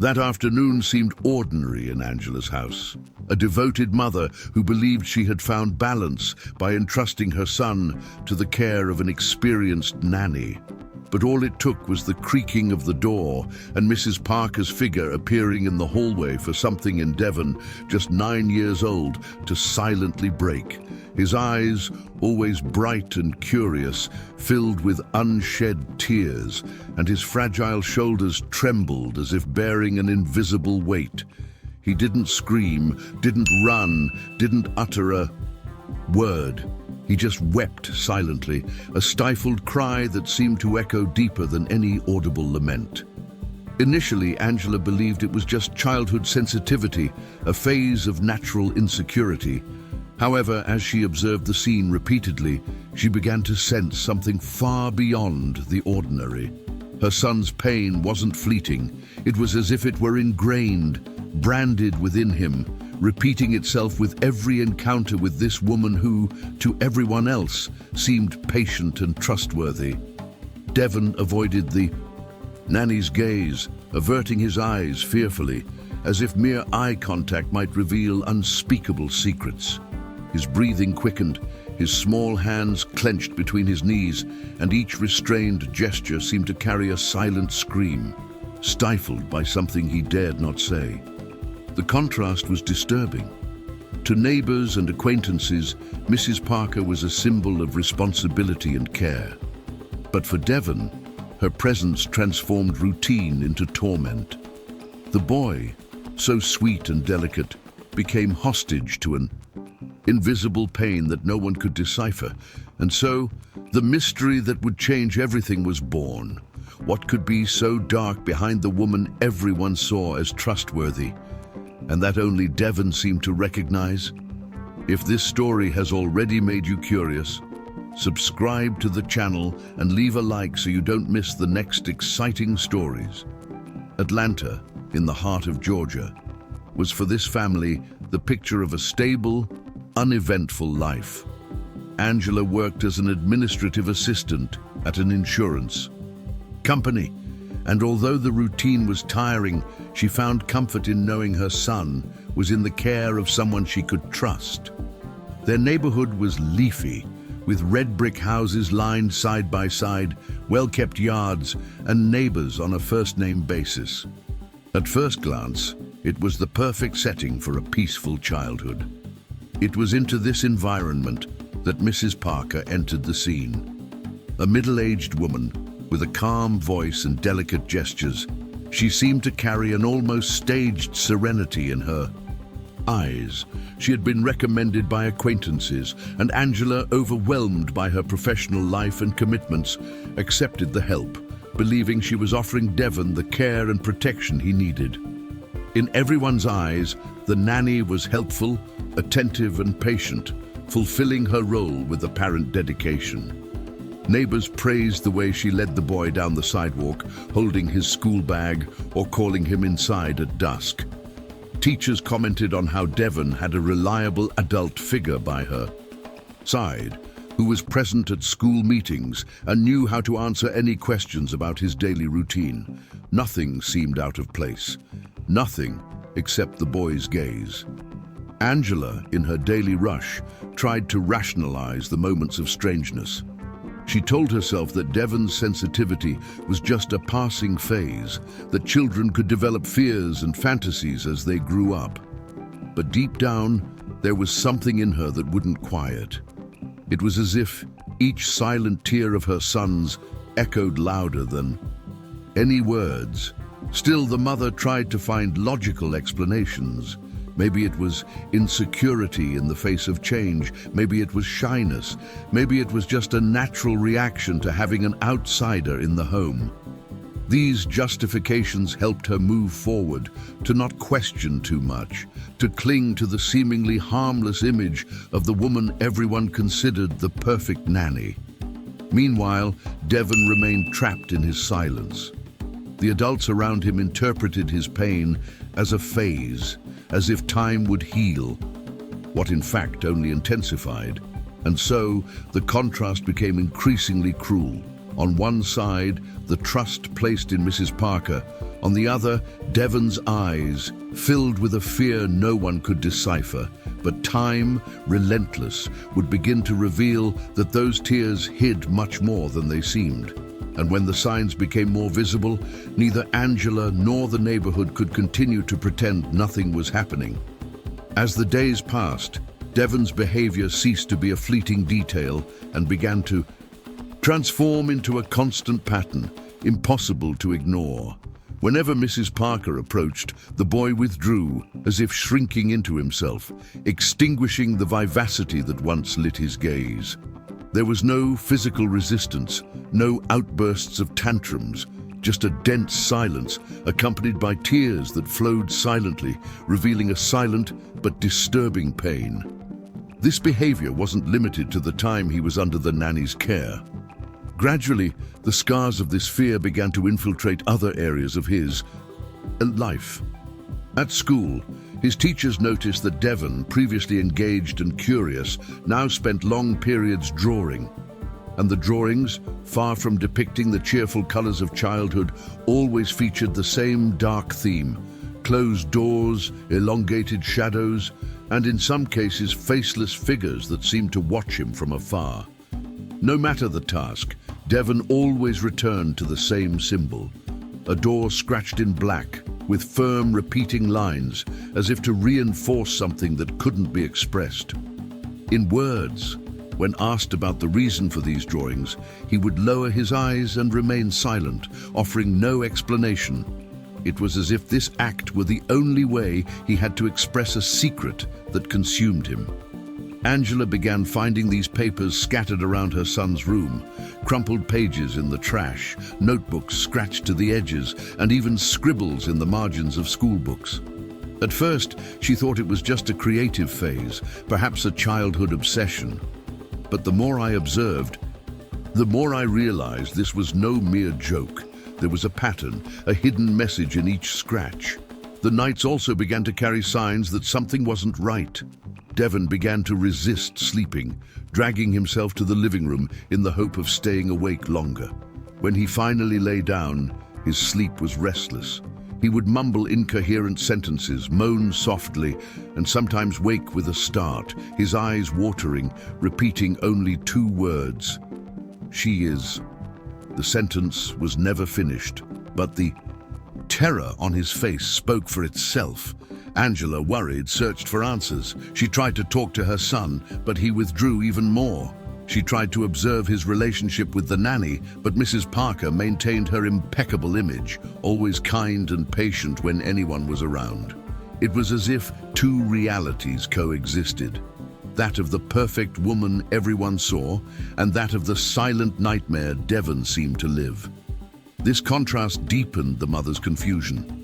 That afternoon seemed ordinary in Angela's house. A devoted mother who believed she had found balance by entrusting her son to the care of an experienced nanny. But all it took was the creaking of the door and Mrs. Parker's figure appearing in the hallway for something in Devon, just 9 years old, to silently break. His eyes, always bright and curious, filled with unshed tears, and his fragile shoulders trembled as if bearing an invisible weight. He didn't scream, didn't run, didn't utter a word. He just wept silently, a stifled cry that seemed to echo deeper than any audible lament. Initially, Angela believed it was just childhood sensitivity, a phase of natural insecurity. However, as she observed the scene repeatedly, she began to sense something far beyond the ordinary. Her son's pain wasn't fleeting. It was as if it were ingrained, branded within him, repeating itself with every encounter with this woman who, to everyone else, seemed patient and trustworthy. Devon avoided the nanny's gaze, averting his eyes fearfully, as if mere eye contact might reveal unspeakable secrets. His breathing quickened, his small hands clenched between his knees, and each restrained gesture seemed to carry a silent scream, stifled by something he dared not say. The contrast was disturbing. To neighbors and acquaintances, Mrs. Parker was a symbol of responsibility and care. But for Devon, her presence transformed routine into torment. The boy, so sweet and delicate, became hostage to an invisible pain that no one could decipher. And so, the mystery that would change everything was born. What could be so dark behind the woman everyone saw as trustworthy, and that only Devon seemed to recognize? If this story has already made you curious, subscribe to the channel and leave a like so you don't miss the next exciting stories. Atlanta, in the heart of Georgia, was for this family the picture of a stable, uneventful life. Angela worked as an administrative assistant at an insurance company, and although the routine was tiring, she found comfort in knowing her son was in the care of someone she could trust. Their neighborhood was leafy, with red brick houses lined side by side, well-kept yards, and neighbors on a first-name basis. At first glance, it was the perfect setting for a peaceful childhood. It was into this environment that Mrs. Parker entered the scene. A middle-aged woman with a calm voice and delicate gestures, she seemed to carry an almost staged serenity in her eyes. She had been recommended by acquaintances, and Angela, overwhelmed by her professional life and commitments, accepted the help, believing she was offering Devon the care and protection he needed. In everyone's eyes, the nanny was helpful, attentive and patient, fulfilling her role with apparent dedication. Neighbors praised the way she led the boy down the sidewalk, holding his school bag or calling him inside at dusk. Teachers commented on how Devon had a reliable adult figure by her side, who was present at school meetings and knew how to answer any questions about his daily routine. Nothing seemed out of place. Nothing except the boy's gaze. Angela, in her daily rush, tried to rationalize the moments of strangeness. She told herself that Devon's sensitivity was just a passing phase, that children could develop fears and fantasies as they grew up. But deep down, there was something in her that wouldn't quiet. It was as if each silent tear of her son's echoed louder than any words. Still, the mother tried to find logical explanations. Maybe it was insecurity in the face of change. Maybe it was shyness. Maybe it was just a natural reaction to having an outsider in the home. These justifications helped her move forward, to not question too much, to cling to the seemingly harmless image of the woman everyone considered the perfect nanny. Meanwhile, Devon remained trapped in his silence. The adults around him interpreted his pain as a phase, as if time would heal, what in fact only intensified. And so, the contrast became increasingly cruel. On one side, the trust placed in Mrs. Parker. On the other, Devon's eyes, filled with a fear no one could decipher. But time, relentless, would begin to reveal that those tears hid much more than they seemed. And when the signs became more visible, neither Angela nor the neighborhood could continue to pretend nothing was happening. As the days passed, Devon's behavior ceased to be a fleeting detail and began to transform into a constant pattern, impossible to ignore. Whenever Mrs. Parker approached, the boy withdrew, as if shrinking into himself, extinguishing the vivacity that once lit his gaze. There was no physical resistance, no outbursts of tantrums, just a dense silence, accompanied by tears that flowed silently, revealing a silent but disturbing pain. This behavior wasn't limited to the time he was under the nanny's care. Gradually, the scars of this fear began to infiltrate other areas of his life. At school, his teachers noticed that Devon, previously engaged and curious, now spent long periods drawing. And the drawings, far from depicting the cheerful colors of childhood, always featured the same dark theme: closed doors, elongated shadows, and in some cases faceless figures that seemed to watch him from afar. No matter the task, Devon always returned to the same symbol: a door scratched in black, with firm repeating lines, as if to reinforce something that couldn't be expressed in words. When asked about the reason for these drawings, he would lower his eyes and remain silent, offering no explanation. It was as if this act were the only way he had to express a secret that consumed him. Angela began finding these papers scattered around her son's room, crumpled pages in the trash, notebooks scratched to the edges, and even scribbles in the margins of school books. At first, she thought it was just a creative phase, perhaps a childhood obsession. But the more I observed, the more I realized this was no mere joke. There was a pattern, a hidden message in each scratch. The nights also began to carry signs that something wasn't right. Devon began to resist sleeping, dragging himself to the living room in the hope of staying awake longer. When he finally lay down, his sleep was restless. He would mumble incoherent sentences, moan softly, and sometimes wake with a start, his eyes watering, repeating only two words: "She is." The sentence was never finished, but the terror on his face spoke for itself. Angela, worried, searched for answers. She tried to talk to her son, but he withdrew even more. She tried to observe his relationship with the nanny, but Mrs. Parker maintained her impeccable image, always kind and patient when anyone was around. It was as if two realities coexisted: that of the perfect woman everyone saw, and that of the silent nightmare Devon seemed to live. This contrast deepened the mother's confusion,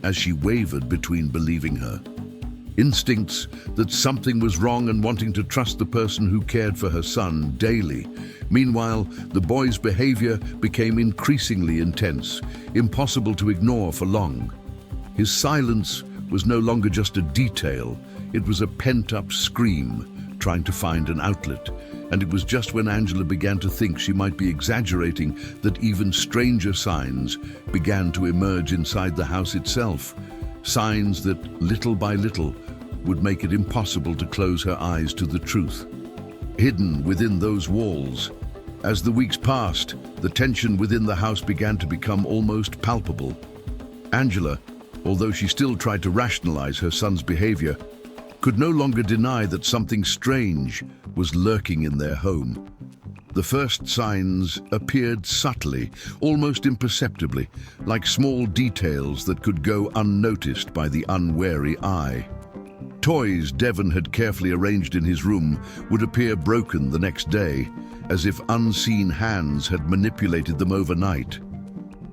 as she wavered between believing her instincts that something was wrong and wanting to trust the person who cared for her son daily. Meanwhile, the boy's behavior became increasingly intense, impossible to ignore for long. His silence was no longer just a detail, it was a pent-up scream, trying to find an outlet. And it was just when Angela began to think she might be exaggerating that even stranger signs began to emerge inside the house itself. Signs that, little by little, would make it impossible to close her eyes to the truth hidden within those walls. As the weeks passed, the tension within the house began to become almost palpable. Angela, although she still tried to rationalize her son's behavior, could no longer deny that something strange was lurking in their home. The first signs appeared subtly, almost imperceptibly, like small details that could go unnoticed by the unwary eye. Toys Devon had carefully arranged in his room would appear broken the next day, as if unseen hands had manipulated them overnight.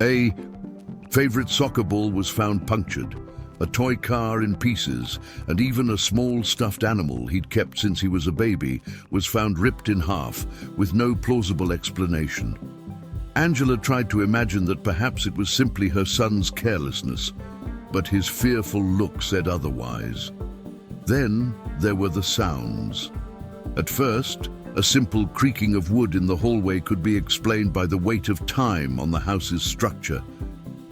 A favorite soccer ball was found punctured, a toy car in pieces, and even a small stuffed animal he'd kept since he was a baby was found ripped in half, with no plausible explanation. Angela tried to imagine that perhaps it was simply her son's carelessness, but his fearful look said otherwise. Then there were the sounds. At first, a simple creaking of wood in the hallway could be explained by the weight of time on the house's structure.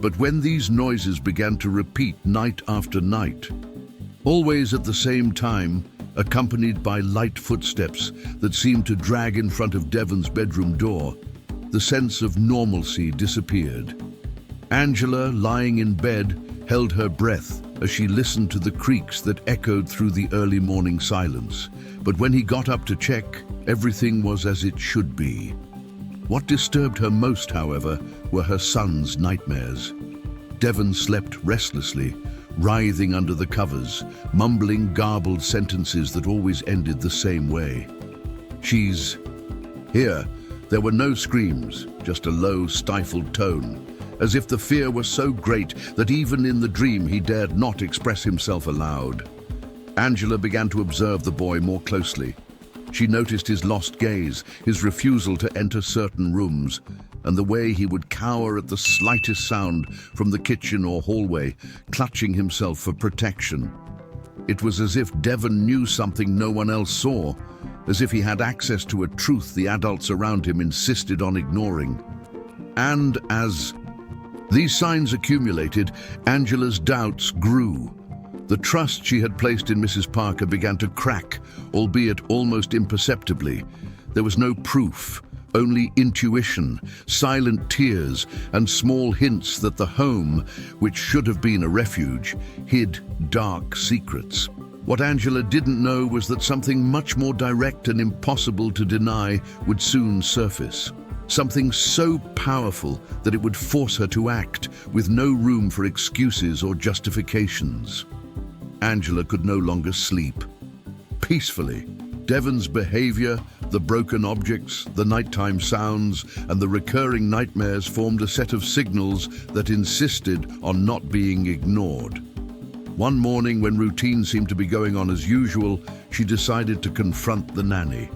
But when these noises began to repeat night after night, always at the same time, accompanied by light footsteps that seemed to drag in front of Devon's bedroom door, the sense of normalcy disappeared. Angela, lying in bed, held her breath as she listened to the creaks that echoed through the early morning silence. But when he got up to check, everything was as it should be. What disturbed her most, however, were her son's nightmares. Devon slept restlessly, writhing under the covers, mumbling garbled sentences that always ended the same way. "She's here." There were no screams, just a low, stifled tone, as if the fear was so great that even in the dream he dared not express himself aloud. Angela began to observe the boy more closely. She noticed his lost gaze, his refusal to enter certain rooms, and the way he would cower at the slightest sound from the kitchen or hallway, clutching himself for protection. It was as if Devon knew something no one else saw, as if he had access to a truth the adults around him insisted on ignoring. And as these signs accumulated, Angela's doubts grew. The trust she had placed in Mrs. Parker began to crack, albeit almost imperceptibly. There was no proof, only intuition, silent tears, and small hints that the home, which should have been a refuge, hid dark secrets. What Angela didn't know was that something much more direct and impossible to deny would soon surface. Something so powerful that it would force her to act, with no room for excuses or justifications. Angela could no longer sleep peacefully. Devon's behavior, the broken objects, the nighttime sounds, and the recurring nightmares formed a set of signals that insisted on not being ignored. One morning, when routine seemed to be going on as usual, she decided to confront the nanny.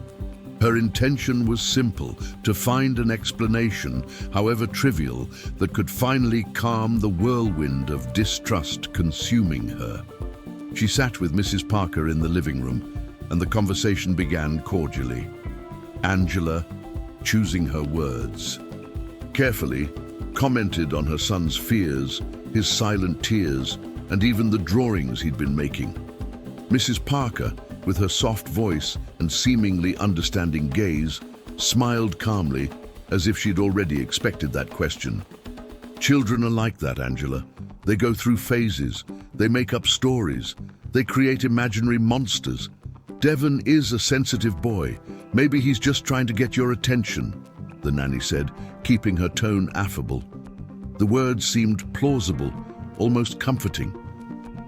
Her intention was simple: to find an explanation, however trivial, that could finally calm the whirlwind of distrust consuming her. She sat with Mrs. Parker in the living room, and the conversation began cordially. Angela, choosing her words carefully, commented on her son's fears, his silent tears, and even the drawings he'd been making. Mrs. Parker, with her soft voice and seemingly understanding gaze, smiled calmly, as if she'd already expected that question. "Children are like that, Angela. They go through phases, they make up stories, they create imaginary monsters. Devon is a sensitive boy. Maybe he's just trying to get your attention," the nanny said, keeping her tone affable. The words seemed plausible, almost comforting.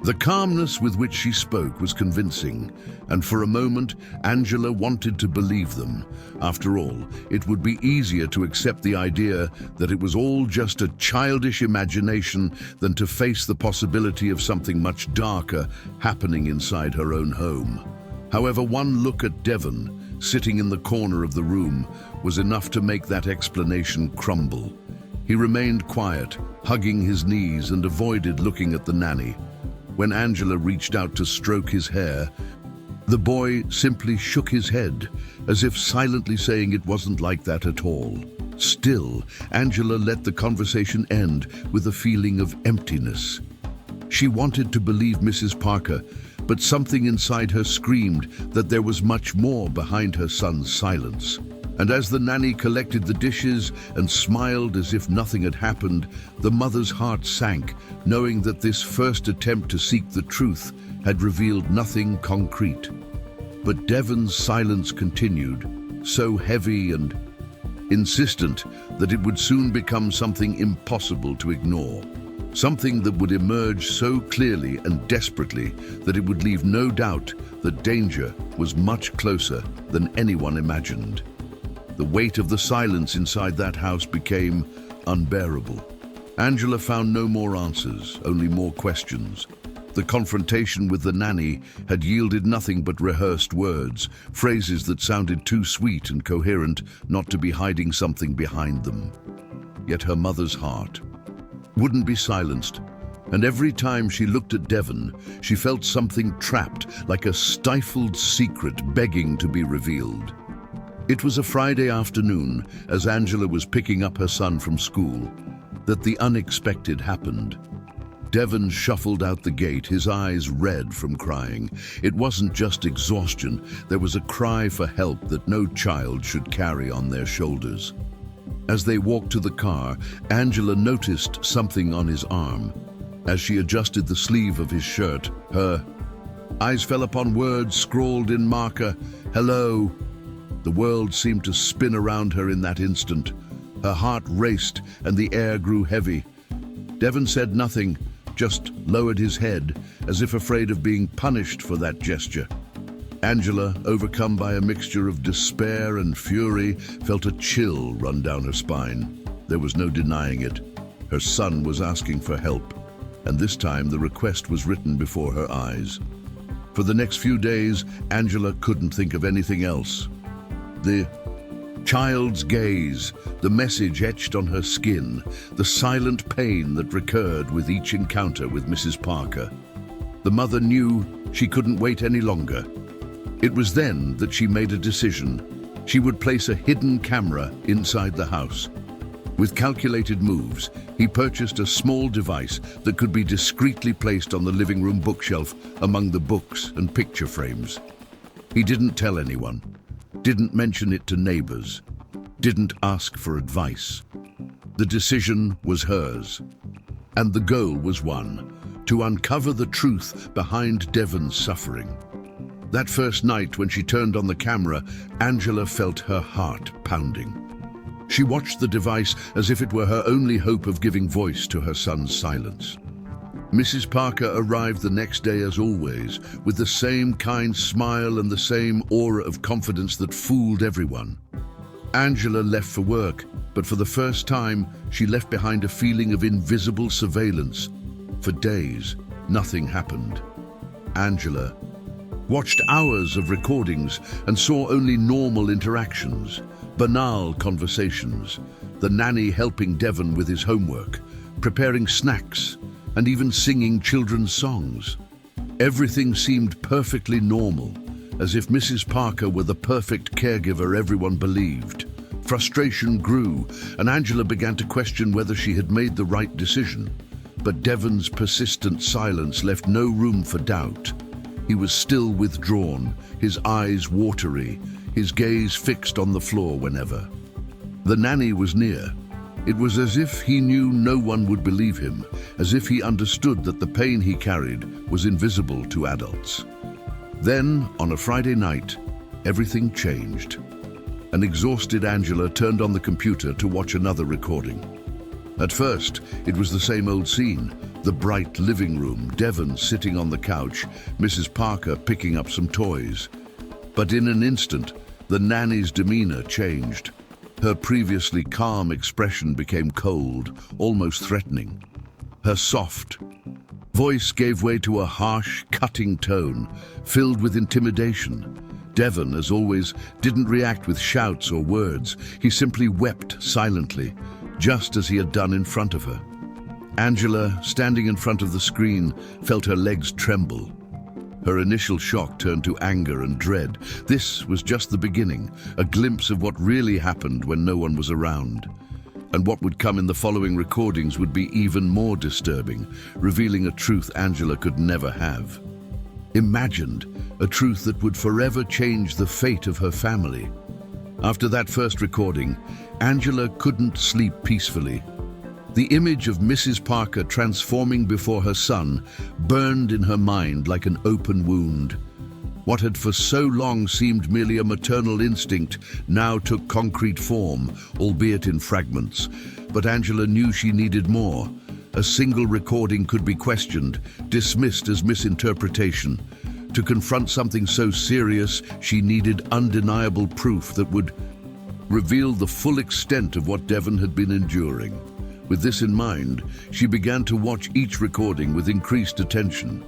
The calmness with which she spoke was convincing, and for a moment, Angela wanted to believe them. After all, it would be easier to accept the idea that it was all just a childish imagination than to face the possibility of something much darker happening inside her own home. However, one look at Devon, sitting in the corner of the room, was enough to make that explanation crumble. He remained quiet, hugging his knees, and avoided looking at the nanny. When Angela reached out to stroke his hair, the boy simply shook his head, as if silently saying it wasn't like that at all. Still, Angela let the conversation end with a feeling of emptiness. She wanted to believe Mrs. Parker, but something inside her screamed that there was much more behind her son's silence. And as the nanny collected the dishes and smiled as if nothing had happened, the mother's heart sank, knowing that this first attempt to seek the truth had revealed nothing concrete. But Devon's silence continued, so heavy and insistent that it would soon become something impossible to ignore. Something that would emerge so clearly and desperately that it would leave no doubt that danger was much closer than anyone imagined. The weight of the silence inside that house became unbearable. Angela found no more answers, only more questions. The confrontation with the nanny had yielded nothing but rehearsed words, phrases that sounded too sweet and coherent not to be hiding something behind them. Yet her mother's heart wouldn't be silenced, and every time she looked at Devon, she felt something trapped, like a stifled secret begging to be revealed. It was a Friday afternoon, as Angela was picking up her son from school. that the unexpected happened. Devon shuffled out the gate, his eyes red from crying. It wasn't just exhaustion, there was a cry for help that no child should carry on their shoulders. As they walked to the car, Angela noticed something on his arm. As she adjusted the sleeve of his shirt, her eyes fell upon words scrawled in marker, "Hello." The world seemed to spin around her in that instant. Her heart raced and the air grew heavy. Devon said nothing, just lowered his head, as if afraid of being punished for that gesture. Angela, overcome by a mixture of despair and fury, felt a chill run down her spine. There was no denying it. Her son was asking for help, and this time the request was written before her eyes. For the next few days, Angela couldn't think of anything else. The child's gaze, the message etched on her skin, the silent pain that recurred with each encounter with Mrs. Parker. The mother knew she couldn't wait any longer. It was then that she made a decision. She would place a hidden camera inside the house. With calculated moves, he purchased a small device that could be discreetly placed on the living room bookshelf among the books and picture frames. He didn't tell anyone, didn't mention it to neighbors, didn't ask for advice. The decision was hers, and the goal was one: to uncover the truth behind Devon's suffering. That first night when she turned on the camera, Angela felt her heart pounding. She watched the device as if it were her only hope of giving voice to her son's silence. Mrs. Parker arrived the next day as always, with the same kind smile and the same aura of confidence that fooled everyone. Angela left for work, but for the first time, she left behind a feeling of invisible surveillance. For days, nothing happened. Angela watched hours of recordings and saw only normal interactions, banal conversations, the nanny helping Devon with his homework, preparing snacks, and even singing children's songs. Everything seemed perfectly normal, as if Mrs. Parker were the perfect caregiver everyone believed. Frustration grew, and Angela began to question whether she had made the right decision. But Devon's persistent silence left no room for doubt. He was still withdrawn, his eyes watery, his gaze fixed on the floor whenever. The nanny was near. It was as if he knew no one would believe him, as if he understood that the pain he carried was invisible to adults. Then, on a Friday night, everything changed. An exhausted Angela turned on the computer to watch another recording. At first, it was the same old scene, the bright living room, Devon sitting on the couch, Mrs. Parker picking up some toys. But in an instant, the nanny's demeanor changed. Her previously calm expression became cold, almost threatening. Her soft voice gave way to a harsh, cutting tone, filled with intimidation. Devon, as always, didn't react with shouts or words. He simply wept silently, just as he had done in front of her. Angela, standing in front of the screen, felt her legs tremble. Her initial shock turned to anger and dread. This was just the beginning, a glimpse of what really happened when no one was around. And what would come in the following recordings would be even more disturbing, revealing a truth Angela could never have. Imagined, a truth that would forever change the fate of her family. After that first recording, Angela couldn't sleep peacefully. The image of Mrs. Parker transforming before her son burned in her mind like an open wound. What had for so long seemed merely a maternal instinct now took concrete form, albeit in fragments. But Angela knew she needed more. A single recording could be questioned, dismissed as misinterpretation. To confront something so serious, she needed undeniable proof that would reveal the full extent of what Devon had been enduring. With this in mind, she began to watch each recording with increased attention.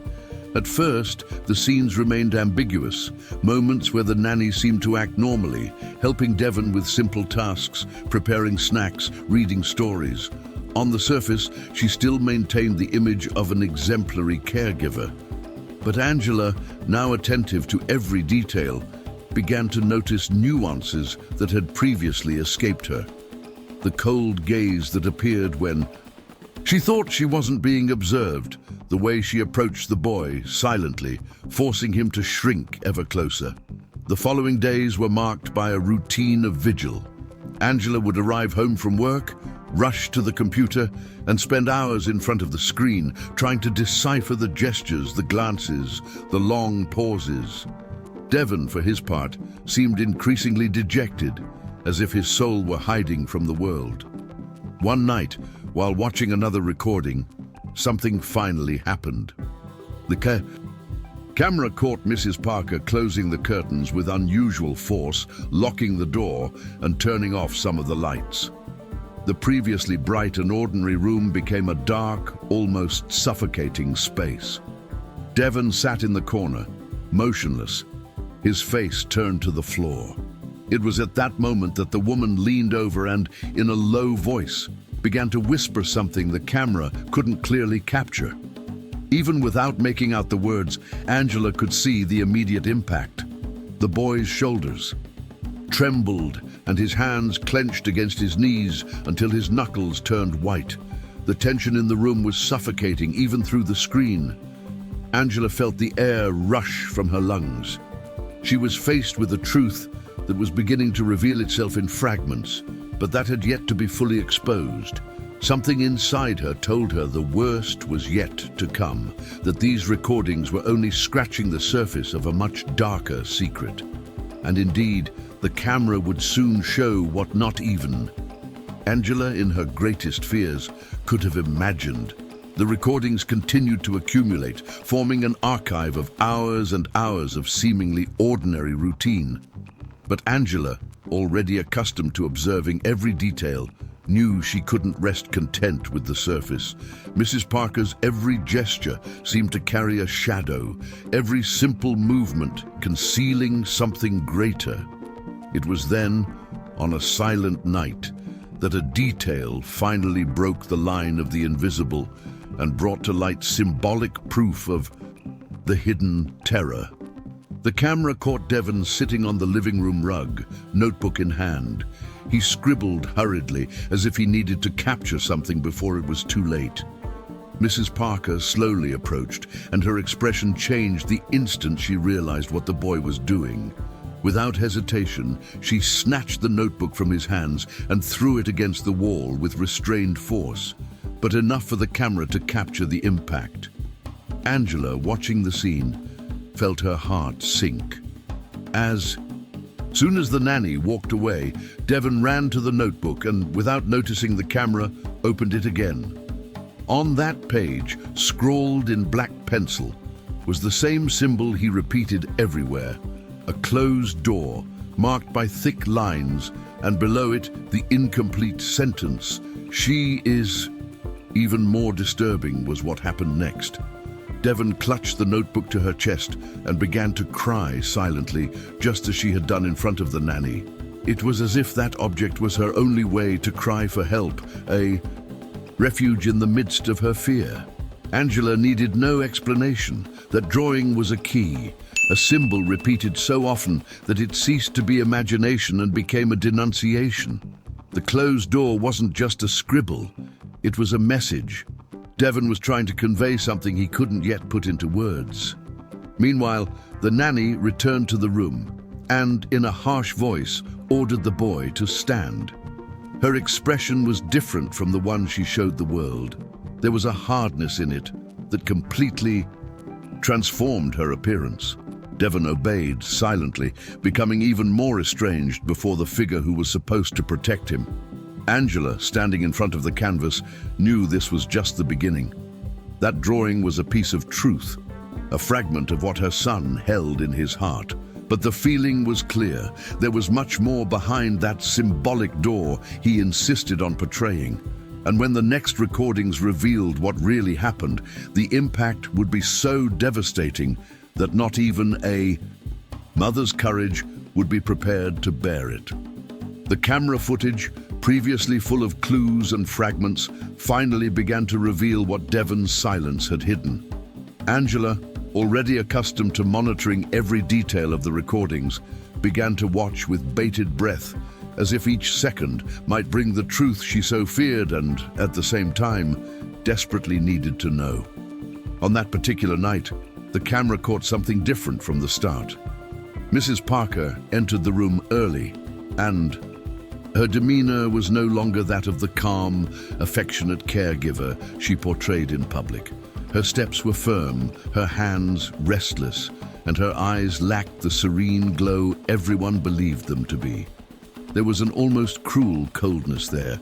At first, the scenes remained ambiguous, moments where the nanny seemed to act normally, helping Devon with simple tasks, preparing snacks, reading stories. On the surface, she still maintained the image of an exemplary caregiver. But Angela, now attentive to every detail, began to notice nuances that had previously escaped her. The cold gaze that appeared when She thought she wasn't being observed, the way she approached the boy silently, forcing him to shrink ever closer. The following days were marked by a routine of vigil. Angela would arrive home from work, rush to the computer, and spend hours in front of the screen, trying to decipher the gestures, the glances, the long pauses. Devon, for his part, seemed increasingly dejected, as if his soul were hiding from the world. One night, while watching another recording, something finally happened. The camera caught Mrs. Parker closing the curtains with unusual force, locking the door and turning off some of the lights. The previously bright and ordinary room became a dark, almost suffocating space. Devon sat in the corner, motionless, his face turned to the floor. It was at that moment that the woman leaned over and, in a low voice, began to whisper something the camera couldn't clearly capture. Even without making out the words, Angela could see the immediate impact. The boy's shoulders trembled and his hands clenched against his knees until his knuckles turned white. The tension in the room was suffocating even through the screen. Angela felt the air rush from her lungs. She was faced with a truth that was beginning to reveal itself in fragments, but that had yet to be fully exposed. Something inside her told her the worst was yet to come, that these recordings were only scratching the surface of a much darker secret. And indeed, the camera would soon show what not even Angela, in her greatest fears, could have imagined. The recordings continued to accumulate, forming an archive of hours and hours of seemingly ordinary routine. But Angela, already accustomed to observing every detail, knew she couldn't rest content with the surface. Mrs. Parker's every gesture seemed to carry a shadow, every simple movement concealing something greater. It was then, on a silent night, that a detail finally broke the line of the invisible and brought to light symbolic proof of the hidden terror. The camera caught Devon sitting on the living room rug, notebook in hand. He scribbled hurriedly, as if he needed to capture something before it was too late. Mrs. Parker slowly approached, and her expression changed the instant she realized what the boy was doing. Without hesitation, she snatched the notebook from his hands and threw it against the wall with restrained force, but enough for the camera to capture the impact. Angela, watching the scene, felt her heart sink. As soon as the nanny walked away, Devon ran to the notebook and, without noticing the camera, opened it again. On that page, scrawled in black pencil, was the same symbol he repeated everywhere: a closed door, marked by thick lines, and below it the incomplete sentence, "She is..." Even more disturbing was what happened next. Devon clutched the notebook to her chest and began to cry silently, just as she had done in front of the nanny. It was as if that object was her only way to cry for help, a refuge in the midst of her fear. Angela needed no explanation. That drawing was a key, a symbol repeated so often that it ceased to be imagination and became a denunciation. The closed door wasn't just a scribble, it was a message. Devon was trying to convey something he couldn't yet put into words. Meanwhile, the nanny returned to the room and, in a harsh voice, ordered the boy to stand. Her expression was different from the one she showed the world. There was a hardness in it that completely transformed her appearance. Devon obeyed silently, becoming even more estranged before the figure who was supposed to protect him. Angela, standing in front of the canvas, knew this was just the beginning. That drawing was a piece of truth, a fragment of what her son held in his heart. But the feeling was clear. There was much more behind that symbolic door he insisted on portraying. And when the next recordings revealed what really happened, the impact would be so devastating that not even a mother's courage would be prepared to bear it. The camera footage, previously full of clues and fragments, finally began to reveal what Devon's silence had hidden. Angela, already accustomed to monitoring every detail of the recordings, began to watch with bated breath, as if each second might bring the truth she so feared and, at the same time, desperately needed to know. On that particular night, the camera caught something different from the start. Mrs. Parker entered the room early, and her demeanor was no longer that of the calm, affectionate caregiver she portrayed in public. Her steps were firm, her hands restless, and her eyes lacked the serene glow everyone believed them to be. There was an almost cruel coldness there,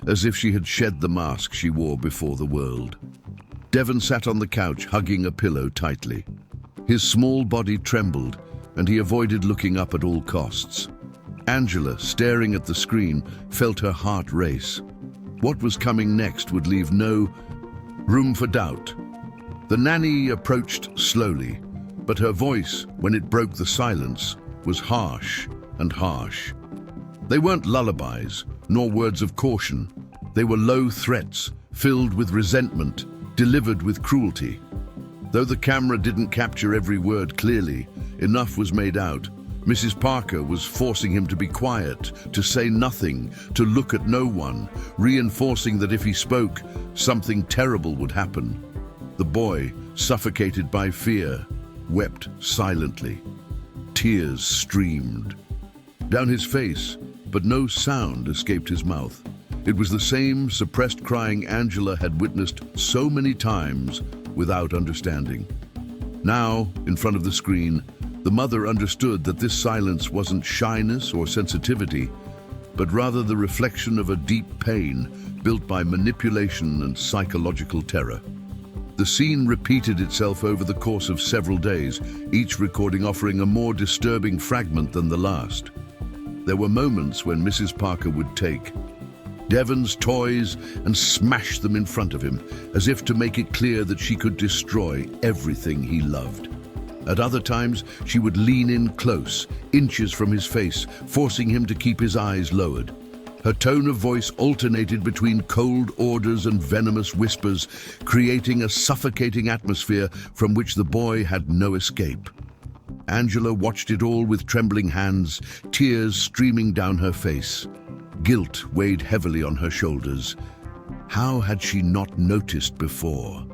as if she had shed the mask she wore before the world. Devon sat on the couch, hugging a pillow tightly. His small body trembled, and he avoided looking up at all costs. Angela, staring at the screen, felt her heart race. What was coming next would leave no room for doubt. The nanny approached slowly, but her voice, when it broke the silence, was harsh and harsh. They weren't lullabies, nor words of caution. They were low threats, filled with resentment, delivered with cruelty. Though the camera didn't capture every word clearly, enough was made out. Mrs. Parker was forcing him to be quiet, to say nothing, to look at no one, reinforcing that if he spoke, something terrible would happen. The boy, suffocated by fear, wept silently. Tears streamed down his face, but no sound escaped his mouth. It was the same suppressed crying Angela had witnessed so many times without understanding. Now, in front of the screen, the mother understood that this silence wasn't shyness or sensitivity, but rather the reflection of a deep pain built by manipulation and psychological terror. The scene repeated itself over the course of several days, each recording offering a more disturbing fragment than the last. There were moments when Mrs. Parker would take Devon's toys and smash them in front of him, as if to make it clear that she could destroy everything he loved. At other times, she would lean in close, inches from his face, forcing him to keep his eyes lowered. Her tone of voice alternated between cold orders and venomous whispers, creating a suffocating atmosphere from which the boy had no escape. Angela watched it all with trembling hands, tears streaming down her face. Guilt weighed heavily on her shoulders. How had she not noticed before?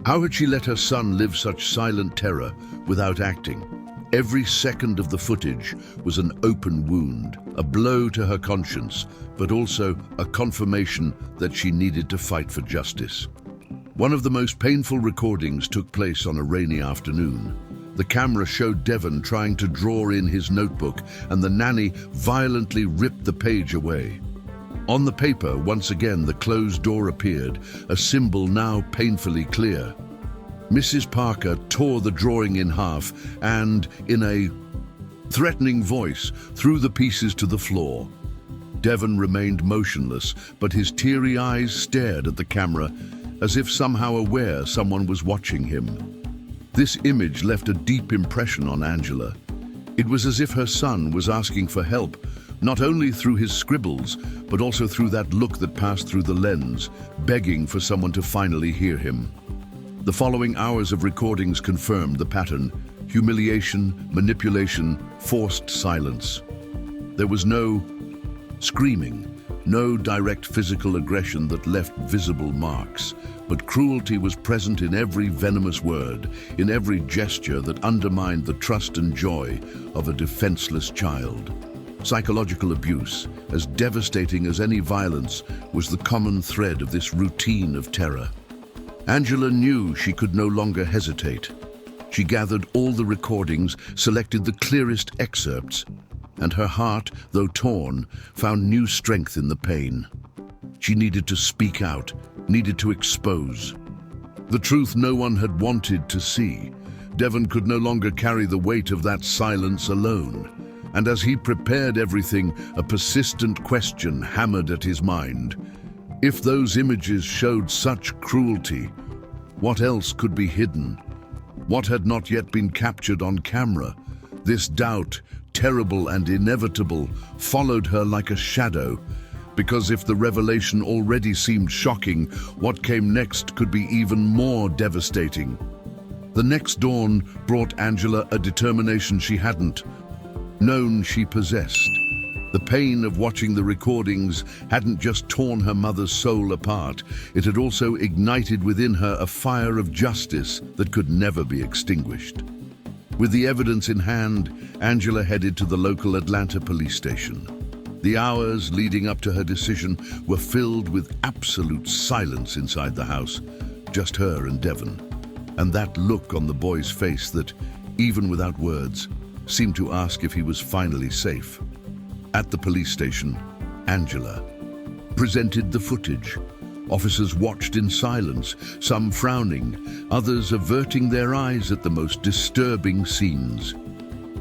How had she let her son live such silent terror without acting? Every second of the footage was an open wound, a blow to her conscience, but also a confirmation that she needed to fight for justice. One of the most painful recordings took place on a rainy afternoon. The camera showed Devon trying to draw in his notebook, and the nanny violently ripped the page away. On the paper, once again, the closed door appeared, a symbol now painfully clear. Mrs. Parker tore the drawing in half and, in a threatening voice, threw the pieces to the floor. Devon remained motionless, but his teary eyes stared at the camera, as if somehow aware someone was watching him. This image left a deep impression on Angela. It was as if her son was asking for help, not only through his scribbles, but also through that look that passed through the lens, begging for someone to finally hear him. The following hours of recordings confirmed the pattern: humiliation, manipulation, forced silence. There was no screaming, no direct physical aggression that left visible marks, but cruelty was present in every venomous word, in every gesture that undermined the trust and joy of a defenseless child. Psychological abuse, as devastating as any violence, was the common thread of this routine of terror. Angela knew she could no longer hesitate. She gathered all the recordings, selected the clearest excerpts, and her heart, though torn, found new strength in the pain. She needed to speak out, needed to expose the truth no one had wanted to see. Devon could no longer carry the weight of that silence alone. And as he prepared everything, a persistent question hammered at his mind. If those images showed such cruelty, what else could be hidden? What had not yet been captured on camera? This doubt, terrible and inevitable, followed her like a shadow. Because if the revelation already seemed shocking, what came next could be even more devastating. The next dawn brought Angela a determination she hadn't known she possessed. The pain of watching the recordings hadn't just torn her mother's soul apart, it had also ignited within her a fire of justice that could never be extinguished. With the evidence in hand, Angela headed to the local Atlanta police station. The hours leading up to her decision were filled with absolute silence inside the house, just her and Devon, and that look on the boy's face that, even without words, seemed to ask if he was finally safe. At the police station, Angela presented the footage. Officers watched in silence, some frowning, others averting their eyes at the most disturbing scenes.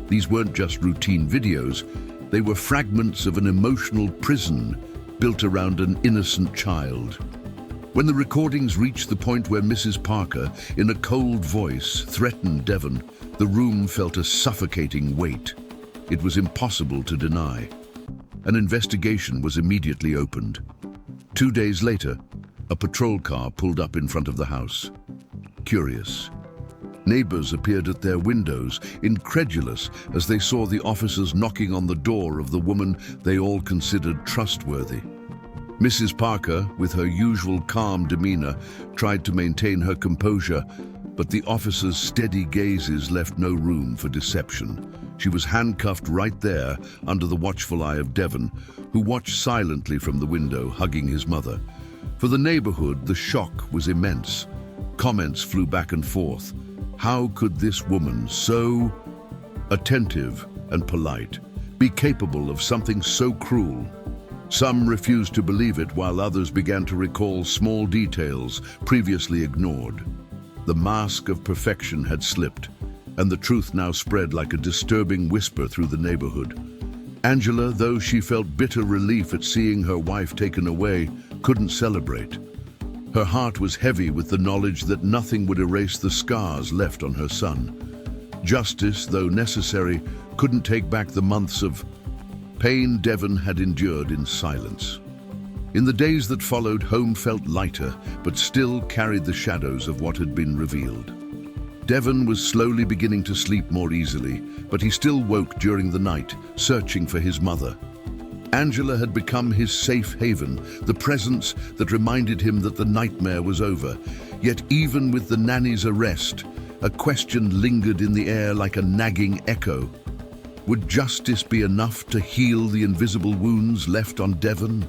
These weren't just routine videos, they were fragments of an emotional prison built around an innocent child. When the recordings reached the point where Mrs. Parker, in a cold voice, threatened Devon, the room felt a suffocating weight. It was impossible to deny. An investigation was immediately opened. 2 days later, a patrol car pulled up in front of the house. Curious. Neighbors appeared at their windows, incredulous as they saw the officers knocking on the door of the woman they all considered trustworthy. Mrs. Parker, with her usual calm demeanor, tried to maintain her composure, but the officers' steady gazes left no room for deception. She was handcuffed right there under the watchful eye of Devon, who watched silently from the window, hugging his mother. For the neighborhood, the shock was immense. Comments flew back and forth. How could this woman, so attentive and polite, be capable of something so cruel? Some refused to believe it, while others began to recall small details previously ignored. The mask of perfection had slipped, and the truth now spread like a disturbing whisper through the neighborhood. Angela, though she felt bitter relief at seeing her wife taken away, couldn't celebrate. Her heart was heavy with the knowledge that nothing would erase the scars left on her son. Justice, though necessary, couldn't take back the months of pain Devon had endured in silence. In the days that followed, home felt lighter, but still carried the shadows of what had been revealed. Devon was slowly beginning to sleep more easily, but he still woke during the night, searching for his mother. Angela had become his safe haven, the presence that reminded him that the nightmare was over. Yet even with the nanny's arrest, a question lingered in the air like a nagging echo. Would justice be enough to heal the invisible wounds left on Devon?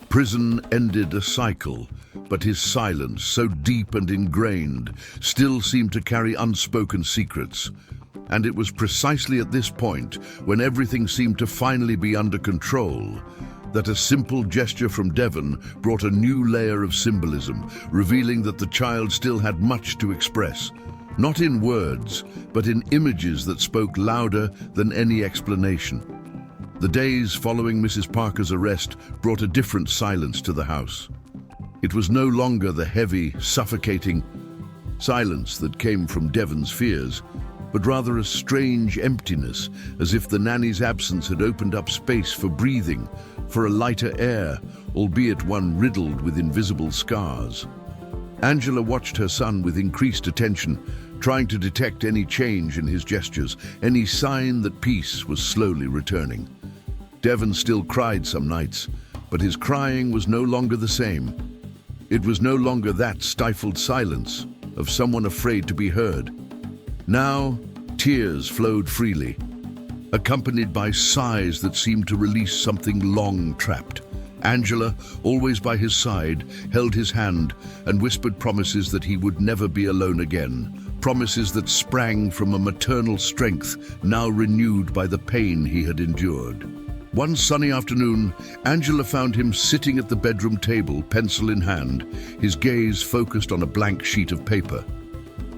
Prison ended a cycle, but his silence, so deep and ingrained, still seemed to carry unspoken secrets. And it was precisely at this point, when everything seemed to finally be under control, that a simple gesture from Devon brought a new layer of symbolism, revealing that the child still had much to express. Not in words, but in images that spoke louder than any explanation. The days following Mrs. Parker's arrest brought a different silence to the house. It was no longer the heavy, suffocating silence that came from Devon's fears, but rather a strange emptiness, as if the nanny's absence had opened up space for breathing, for a lighter air, albeit one riddled with invisible scars. Angela watched her son with increased attention, trying to detect any change in his gestures, any sign that peace was slowly returning. Devon still cried some nights, but his crying was no longer the same. It was no longer that stifled silence of someone afraid to be heard. Now, tears flowed freely, accompanied by sighs that seemed to release something long trapped. Angela, always by his side, held his hand and whispered promises that he would never be alone again, promises that sprang from a maternal strength now renewed by the pain he had endured. One sunny afternoon, Angela found him sitting at the bedroom table, pencil in hand, his gaze focused on a blank sheet of paper.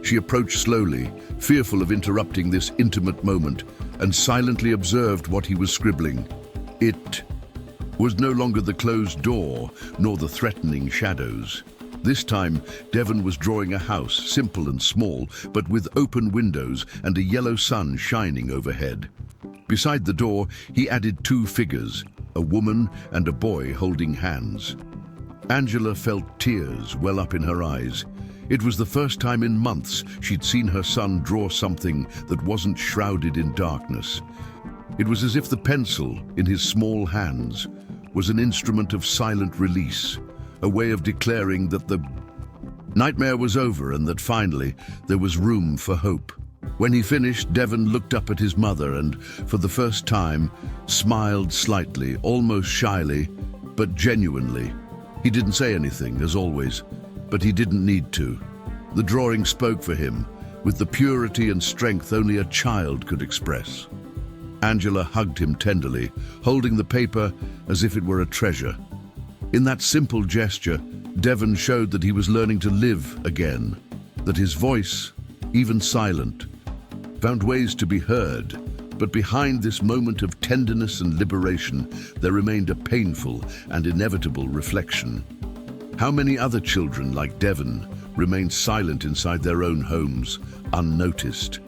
She approached slowly, fearful of interrupting this intimate moment, and silently observed what he was scribbling. It was no longer the closed door, nor the threatening shadows. This time, Devon was drawing a house, simple and small, but with open windows and a yellow sun shining overhead. Beside the door, he added 2 figures, a woman and a boy holding hands. Angela felt tears well up in her eyes. It was the first time in months she'd seen her son draw something that wasn't shrouded in darkness. It was as if the pencil in his small hands was an instrument of silent release, a way of declaring that the nightmare was over and that finally there was room for hope. When he finished, Devon looked up at his mother and, for the first time, smiled slightly, almost shyly, but genuinely. He didn't say anything, as always, but he didn't need to. The drawing spoke for him, with the purity and strength only a child could express. Angela hugged him tenderly, holding the paper as if it were a treasure. In that simple gesture, Devon showed that he was learning to live again, that his voice, even silent, found ways to be heard. But behind this moment of tenderness and liberation, there remained a painful and inevitable reflection. How many other children like Devon remained silent inside their own homes, unnoticed?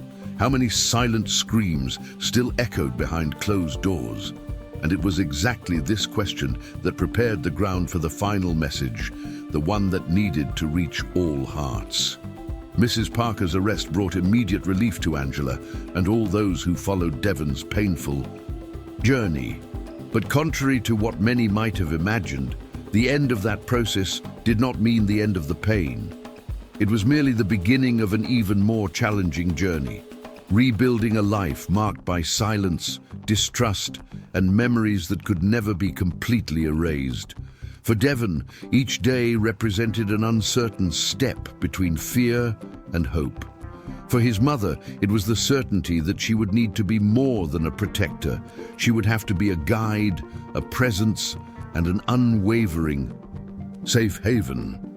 How many silent screams still echoed behind closed doors? And it was exactly this question that prepared the ground for the final message, the one that needed to reach all hearts. Mrs. Parker's arrest brought immediate relief to Angela and all those who followed Devon's painful journey. But contrary to what many might have imagined, the end of that process did not mean the end of the pain. It was merely the beginning of an even more challenging journey, rebuilding a life marked by silence, distrust, and memories that could never be completely erased. For Devon, each day represented an uncertain step between fear and hope. For his mother, it was the certainty that she would need to be more than a protector. She would have to be a guide, a presence, and an unwavering safe haven.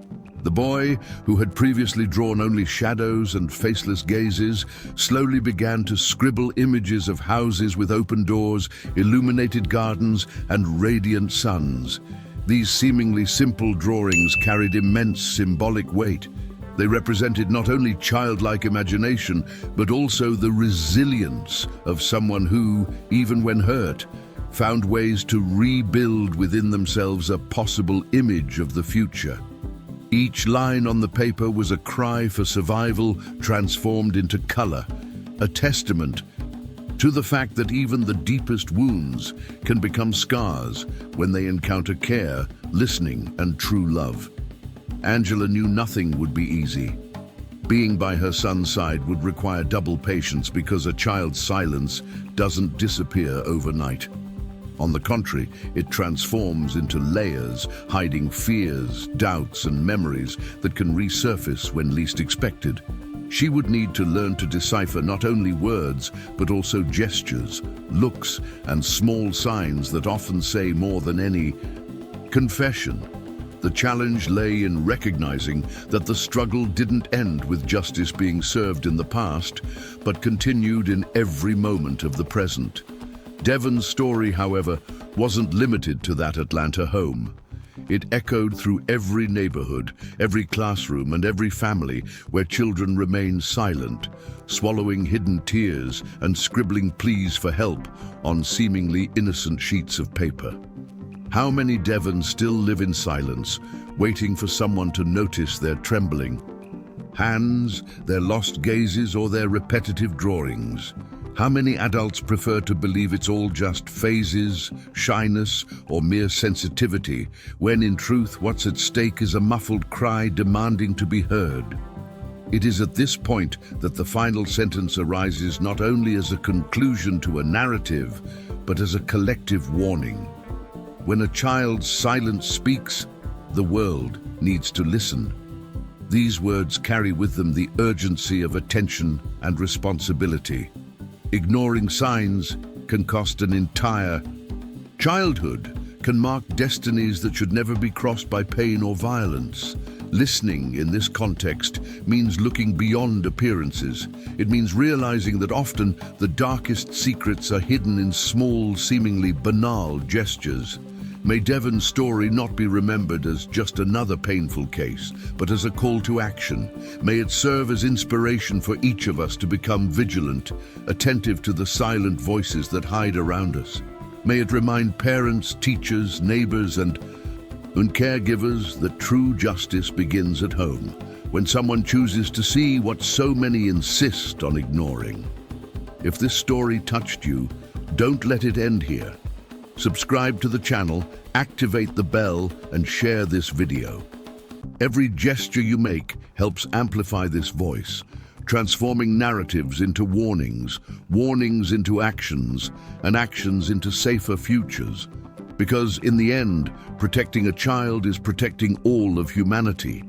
The boy, who had previously drawn only shadows and faceless gazes, slowly began to scribble images of houses with open doors, illuminated gardens, and radiant suns. These seemingly simple drawings carried immense symbolic weight. They represented not only childlike imagination, but also the resilience of someone who, even when hurt, found ways to rebuild within themselves a possible image of the future. Each line on the paper was a cry for survival transformed into color, a testament to the fact that even the deepest wounds can become scars when they encounter care, listening, and true love. Angela knew nothing would be easy. Being by her son's side would require double patience because a child's silence doesn't disappear overnight. On the contrary, it transforms into layers, hiding fears, doubts, and memories that can resurface when least expected. She would need to learn to decipher not only words, but also gestures, looks, and small signs that often say more than any confession. The challenge lay in recognizing that the struggle didn't end with justice being served in the past, but continued in every moment of the present. Devon's story, however, wasn't limited to that Atlanta home. It echoed through every neighborhood, every classroom, and every family where children remained silent, swallowing hidden tears and scribbling pleas for help on seemingly innocent sheets of paper. How many Devons still live in silence, waiting for someone to notice their trembling hands, their lost gazes, or their repetitive drawings? How many adults prefer to believe it's all just phases, shyness, or mere sensitivity, when in truth what's at stake is a muffled cry demanding to be heard? It is at this point that the final sentence arises not only as a conclusion to a narrative, but as a collective warning. When a child's silence speaks, the world needs to listen. These words carry with them the urgency of attention and responsibility. Ignoring signs can cost an entire childhood, can mark destinies that should never be crossed by pain or violence. Listening in this context means looking beyond appearances. It means realizing that often the darkest secrets are hidden in small, seemingly banal gestures. May Devon's story not be remembered as just another painful case, but as a call to action. May it serve as inspiration for each of us to become vigilant, attentive to the silent voices that hide around us. May it remind parents, teachers, neighbors, and caregivers that true justice begins at home, when someone chooses to see what so many insist on ignoring. If this story touched you, Don't let it end here. Subscribe to the channel, activate the bell, and share this video. Every gesture you make helps amplify this voice, transforming narratives into warnings, warnings into actions, and actions into safer futures. Because in the end, protecting a child is protecting all of humanity.